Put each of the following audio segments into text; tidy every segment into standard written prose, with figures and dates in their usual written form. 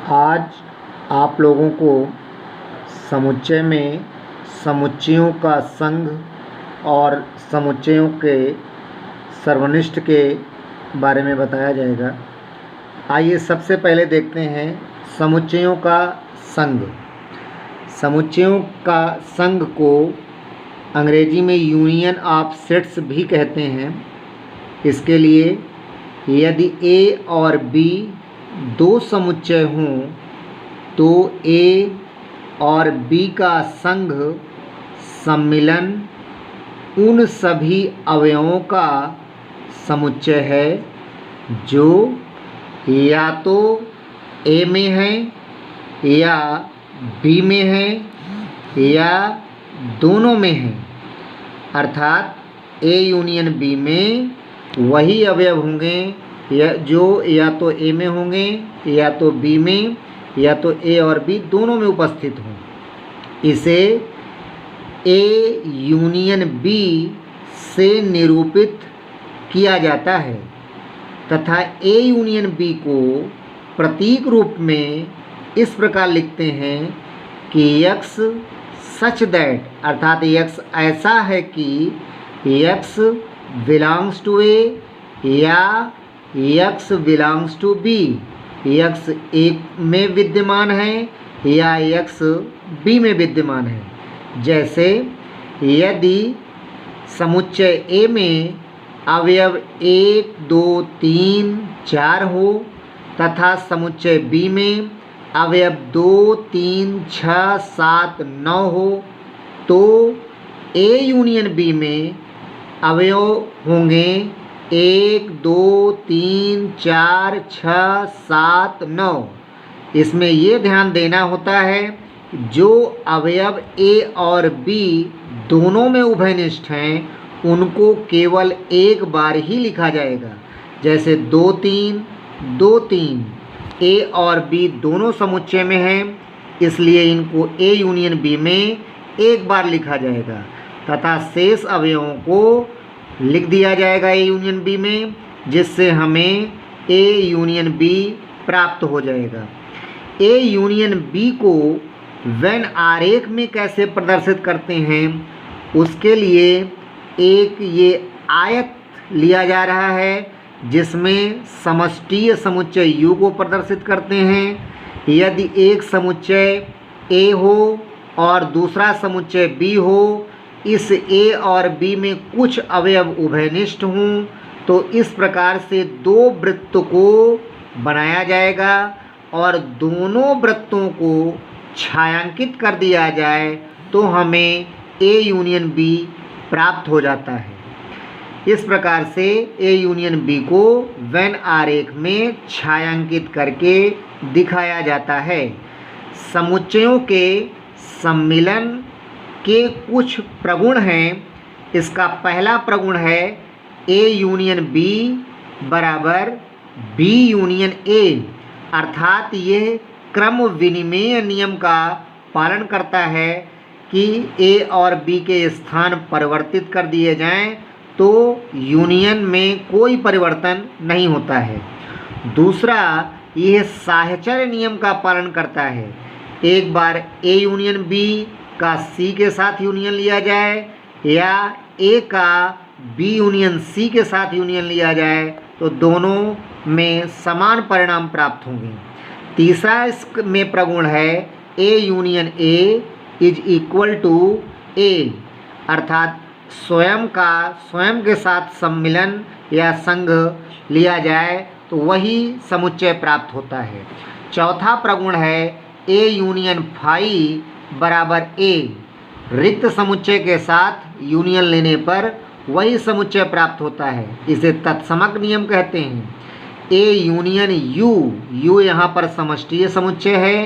आज आप लोगों को समुच्चय में समुच्चयों का संघ और समुच्चयों के सर्वनिष्ठ के बारे में बताया जाएगा। आइए सबसे पहले देखते हैं समुच्चयों का संघ। समुच्चयों का संघ को अंग्रेजी में यूनियन ऑफ सेट्स भी कहते हैं। इसके लिए यदि ए और बी दो समुच्चय हों तो ए और बी का संघ सम्मिलन उन सभी अवयवों का समुच्चय है जो या तो ए में है या बी में है या दोनों में है। अर्थात ए यूनियन बी में वही अवयव होंगे जो या तो ए में होंगे या तो बी में या तो ए और बी दोनों में उपस्थित हों। इसे ए यूनियन बी से निरूपित किया जाता है तथा ए यूनियन बी को प्रतीक रूप में इस प्रकार लिखते हैं कि यक्स सच दैट, अर्थात यक्स ऐसा है कि यक्स बिलोंग्स टू ए या x belongs to b. X a में विद्यमान है या यक्स बी में विद्यमान है। जैसे यदि समुच्चय ए में अवयव 1, 2, 3, 4 हो तथा समुच्चय बी में अवयव 2, 3, 6, 7, 9 हो तो ए यूनियन बी में अवयव होंगे 1, 2, 3, 4, 6, 7, 9। इसमें ये ध्यान देना होता है जो अवयव ए और बी दोनों में उभयनिष्ठ हैं उनको केवल एक बार ही लिखा जाएगा। जैसे 2, 3, 2, 3 ए और बी दोनों समुच्चय में हैं, इसलिए इनको ए यूनियन बी में एक बार लिखा जाएगा तथा शेष अवयवों को लिख दिया जाएगा ए यूनियन बी में, जिससे हमें ए यूनियन बी प्राप्त हो जाएगा। ए यूनियन बी को वेन आरेख में कैसे प्रदर्शित करते हैं उसके लिए एक ये आयत लिया जा रहा है जिसमें समष्टीय समुच्चय यू को प्रदर्शित करते हैं। यदि एक समुच्चय ए हो और दूसरा समुच्चय बी हो, इस ए और बी में कुछ अवयव उभयनिष्ठ हों तो इस प्रकार से दो वृत्त को बनाया जाएगा और दोनों वृत्तों को छायांकित कर दिया जाए तो हमें ए यूनियन बी प्राप्त हो जाता है। इस प्रकार से ए यूनियन बी को वेन आरेख में छायांकित करके दिखाया जाता है। समुच्चयों के सम्मिलन के कुछ प्रगुण हैं। इसका पहला प्रगुण है ए यूनियन बी बराबर बी यूनियन ए, अर्थात यह क्रम विनिमेय नियम का पालन करता है कि ए और बी के स्थान परिवर्तित कर दिए जाएं तो यूनियन में कोई परिवर्तन नहीं होता है। दूसरा, यह साहचर्य नियम का पालन करता है। एक बार ए यूनियन बी का सी के साथ यूनियन लिया जाए या ए का बी यूनियन सी के साथ यूनियन लिया जाए तो दोनों में समान परिणाम प्राप्त होंगे। तीसरा इसमें प्रगुण है a union a is equal to a, अर्थात स्वयं के साथ सम्मिलन या संघ लिया जाए तो वही समुच्चय प्राप्त होता है। चौथा प्रगुण है ए यूनियन फाई बराबर ए, रिक्त समुच्चय के साथ यूनियन लेने पर वही समुच्चय प्राप्त होता है। इसे तत्समक नियम कहते हैं। ए यूनियन यू यहाँ पर समष्टीय समुच्चय है।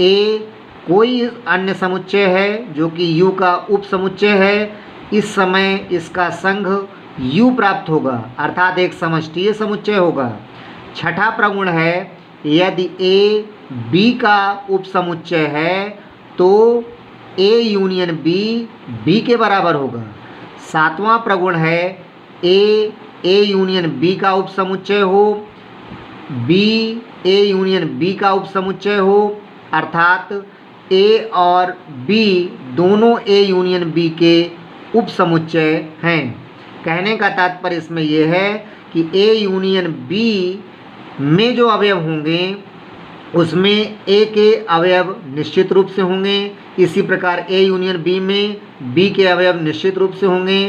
ए कोई अन्य समुच्चय है जो कि यू का उप समुच्चय है, इस समय इसका संघ यू प्राप्त होगा, अर्थात एक समष्टीय समुच्चय होगा। छठा प्रगुण है यदि ए बी का उप समुच्चय है तो ए यूनियन बी के बराबर होगा। सातवां प्रगुण है ए यूनियन बी का उपसमुच्चय हो, बी ए यूनियन बी का उपसमुच्चय हो, अर्थात ए और बी दोनों ए यूनियन बी के उपसमुच्चय हैं। कहने का तात्पर्य इसमें यह है कि ए यूनियन बी में जो अवयव होंगे उसमें ए के अवयव निश्चित रूप से होंगे, इसी प्रकार ए यूनियन बी में बी के अवयव निश्चित रूप से होंगे।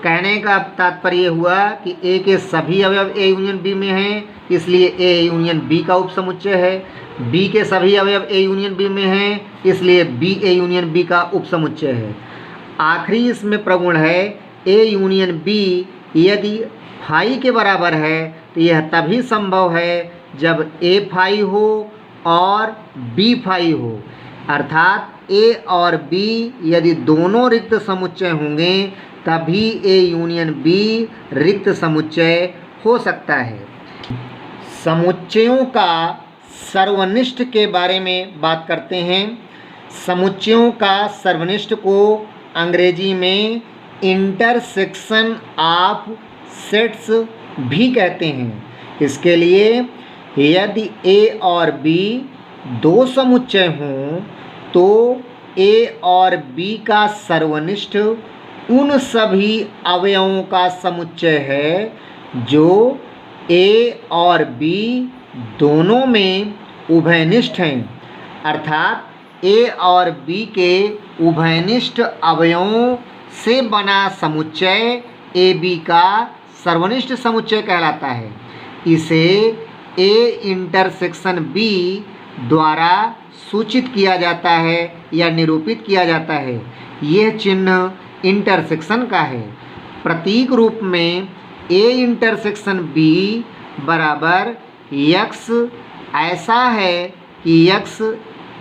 कहने का तात्पर्य हुआ कि ए के सभी अवयव ए यूनियन बी में हैं, इसलिए ए यूनियन बी का उपसमुच्चय है। बी के सभी अवयव ए यूनियन बी में हैं, इसलिए बी ए यूनियन बी का उपसमुच्चय है। आखिरी इसमें प्रगुण है ए यूनियन बी यदि फाई के बराबर है तो यह तभी संभव है जब ए फाई हो और बी फाई हो, अर्थात ए और बी यदि दोनों रिक्त समुच्चय होंगे तभी ए यूनियन बी रिक्त समुच्चय हो सकता है। समुच्चयों का सर्वनिष्ठ के बारे में बात करते हैं। समुच्चयों का सर्वनिष्ठ को अंग्रेजी में इंटरसेक्शन ऑफ सेट्स भी कहते हैं। इसके लिए यदि ए और बी दो समुच्चय हों तो ए और बी का सर्वनिष्ठ उन सभी अवयवों का समुच्चय है जो ए और बी दोनों में उभयनिष्ठ हैं, अर्थात ए और बी के उभयनिष्ठ अवयवों से बना समुच्चय ए बी का सर्वनिष्ठ समुच्चय कहलाता है। इसे ए इंटरसेक्शन बी द्वारा सूचित किया जाता है या निरूपित किया जाता है। यह चिन्ह इंटरसेक्शन का है। प्रतीक रूप में ए इंटरसेक्शन बी बराबर यक्स ऐसा है कि यक्स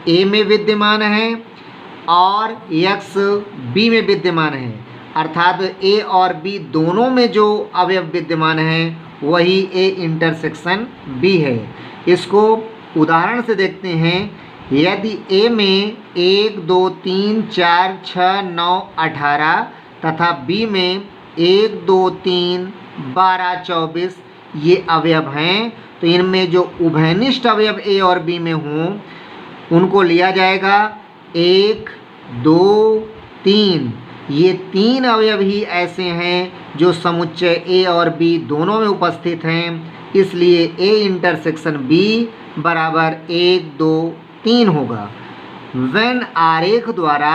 ए में विद्यमान है और यक्स बी में विद्यमान है, अर्थात ए और बी दोनों में जो अवयव विद्यमान हैं वही ए इंटरसेक्शन बी है। इसको उदाहरण से देखते हैं। यदि ए में 1, 2, 3, 4, 6, 9, 18 तथा बी में 1, 2, 3, 12, 24 ये अवयव हैं तो इनमें जो उभयनिष्ठ अवयव ए और बी में हों उनको लिया जाएगा 1, 2, 3। ये 3 अवयव ही ऐसे हैं जो समुच्चय ए और बी दोनों में उपस्थित हैं, इसलिए ए इंटरसेक्शन बी बराबर 1, 2, 3 होगा। वेन आरेख द्वारा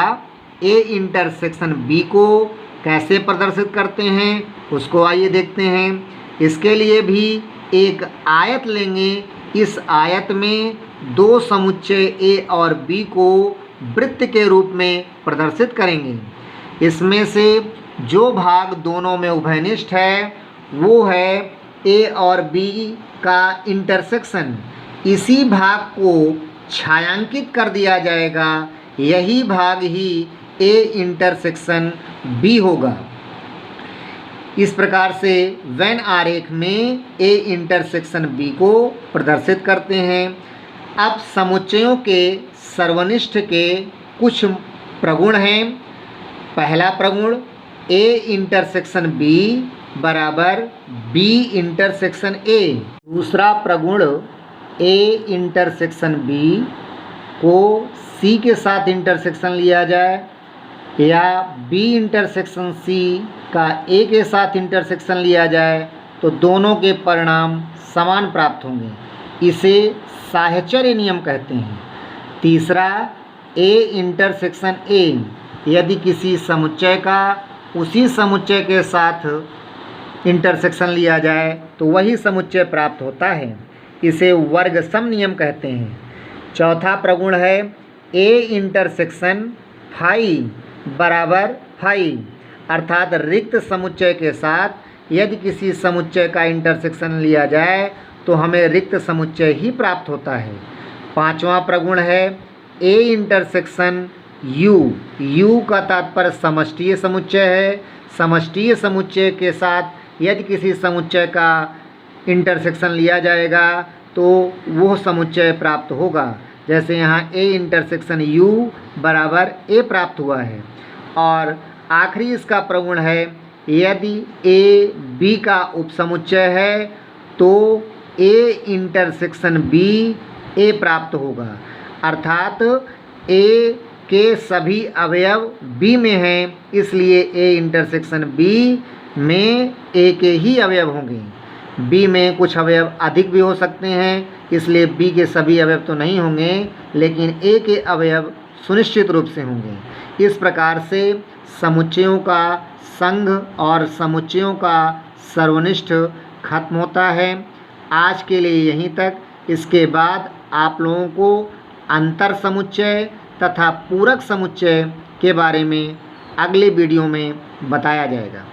ए इंटरसेक्शन बी को कैसे प्रदर्शित करते हैं उसको आइए देखते हैं। इसके लिए भी एक आयत लेंगे। इस आयत में दो समुच्चय ए और बी को वृत्त के रूप में प्रदर्शित करेंगे। इसमें से जो भाग दोनों में उभयनिष्ठ है वो है ए और बी का इंटरसेक्शन। इसी भाग को छायांकित कर दिया जाएगा, यही भाग ही ए इंटरसेक्शन बी होगा। इस प्रकार से वेन आरेख में ए इंटरसेक्शन बी को प्रदर्शित करते हैं। अब समुच्चयों के सर्वनिष्ठ के कुछ प्रगुण हैं। पहला प्रगुण ए इंटरसेक्शन बी बराबर बी इंटरसेक्शन ए। दूसरा प्रगुण ए इंटरसेक्शन बी को सी के साथ इंटरसेक्शन लिया जाए या बी इंटरसेक्शन सी का ए के साथ इंटरसेक्शन लिया जाए तो दोनों के परिणाम समान प्राप्त होंगे। इसे साहचर्य नियम कहते हैं। तीसरा ए इंटरसेक्शन ए, यदि किसी समुच्चय का उसी समुच्चय के साथ इंटरसेक्शन लिया जाए तो वही समुच्चय प्राप्त होता है। इसे वर्ग सम नियम कहते हैं। चौथा प्रगुण है ए इंटरसेक्शन फाई बराबर फाई, अर्थात रिक्त समुच्चय के साथ यदि किसी समुच्चय का इंटरसेक्शन लिया जाए तो हमें रिक्त समुच्चय ही प्राप्त होता है। पांचवा प्रगुण है ए इंटरसेक्शन यू। यू का तात्पर्य समष्टीय समुच्चय है। समष्टीय समुच्चय के साथ यदि किसी समुच्चय का इंटरसेक्शन लिया जाएगा तो वह समुच्चय प्राप्त होगा। जैसे यहाँ ए इंटरसेक्शन यू बराबर ए प्राप्त हुआ है। और आखिरी इसका प्रगुण है यदि ए बी का उपसमुच्चय है तो ए इंटरसेक्शन बी ए प्राप्त होगा। अर्थात ए के सभी अवयव बी में हैं, इसलिए ए इंटरसेक्शन बी में ए के ही अवयव होंगे। बी में कुछ अवयव अधिक भी हो सकते हैं, इसलिए बी के सभी अवयव तो नहीं होंगे, लेकिन ए के अवयव सुनिश्चित रूप से होंगे। इस प्रकार से समुच्चयों का संघ और समुच्चयों का सर्वनिष्ठ खत्म होता है। आज के लिए यहीं तक। इसके बाद आप लोगों को अंतर समुच्चय तथा पूरक समुच्चय के बारे में अगले वीडियो में बताया जाएगा।